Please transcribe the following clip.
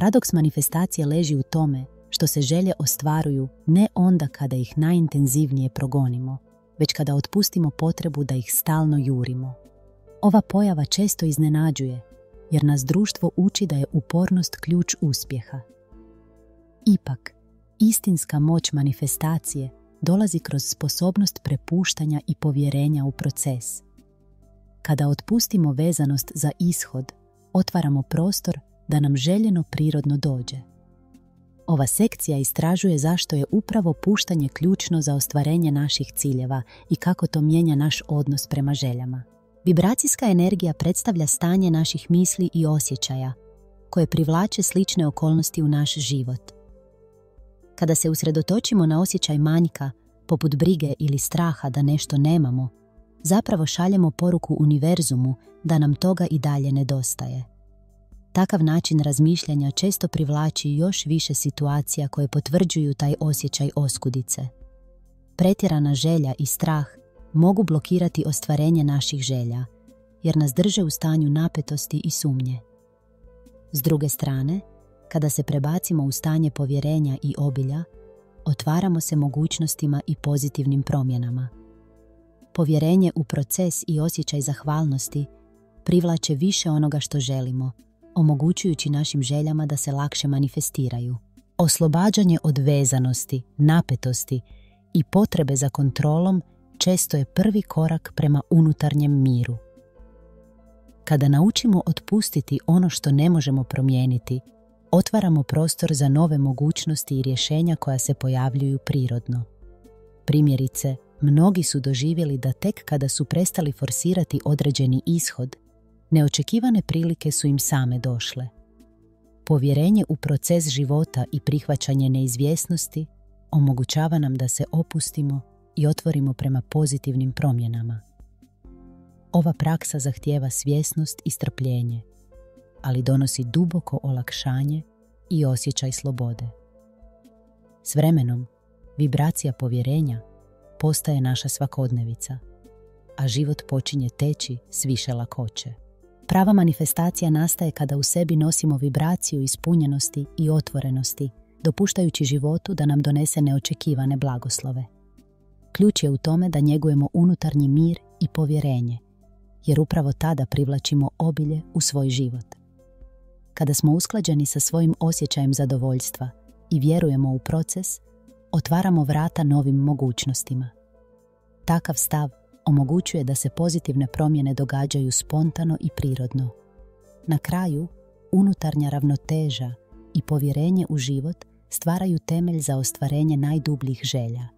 Paradoks manifestacije leži u tome što se želje ostvaruju ne onda kada ih najintenzivnije progonimo, već kada otpustimo potrebu da ih stalno jurimo. Ova pojava često iznenađuje, jer nas društvo uči da je upornost ključ uspjeha. Ipak, istinska moć manifestacije dolazi kroz sposobnost prepuštanja i povjerenja u proces. Kada otpustimo vezanost za ishod, otvaramo prostor da nam željeno prirodno dođe. Ova sekcija istražuje zašto je upravo puštanje ključno za ostvarenje naših ciljeva i kako to mijenja naš odnos prema željama. Vibracijska energija predstavlja stanje naših misli i osjećaja, koje privlače slične okolnosti u naš život. Kada se usredotočimo na osjećaj manjka, poput brige ili straha da nešto nemamo, zapravo šaljemo poruku univerzumu da nam toga i dalje nedostaje. Takav način razmišljanja često privlači još više situacija koje potvrđuju taj osjećaj oskudice. Pretjerana želja i strah mogu blokirati ostvarenje naših želja, jer nas drže u stanju napetosti i sumnje. S druge strane, kada se prebacimo u stanje povjerenja i obilja, otvaramo se mogućnostima i pozitivnim promjenama. Povjerenje u proces i osjećaj zahvalnosti privlače više onoga što želimo, omogućujući našim željama da se lakše manifestiraju. Oslobađanje od vezanosti, napetosti i potrebe za kontrolom često je prvi korak prema unutarnjem miru. Kada naučimo otpustiti ono što ne možemo promijeniti, otvaramo prostor za nove mogućnosti i rješenja koja se pojavljuju prirodno. Primjerice, mnogi su doživjeli da tek kada su prestali forsirati određeni ishod, neočekivane prilike su im same došle. Povjerenje u proces života i prihvaćanje neizvjesnosti omogućava nam da se opustimo i otvorimo prema pozitivnim promjenama. Ova praksa zahtijeva svjesnost i strpljenje, ali donosi duboko olakšanje i osjećaj slobode. S vremenom, vibracija povjerenja postaje naša svakodnevica, a život počinje teći s više lakoće. Prava manifestacija nastaje kada u sebi nosimo vibraciju ispunjenosti i otvorenosti, dopuštajući životu da nam donese neočekivane blagoslove. Ključ je u tome da njegujemo unutarnji mir i povjerenje, jer upravo tada privlačimo obilje u svoj život. Kada smo usklađeni sa svojim osjećajem zadovoljstva i vjerujemo u proces, otvaramo vrata novim mogućnostima. Takav stav omogućuje da se pozitivne promjene događaju spontano i prirodno. Na kraju, unutarnja ravnoteža i povjerenje u život stvaraju temelj za ostvarenje najdubljih želja.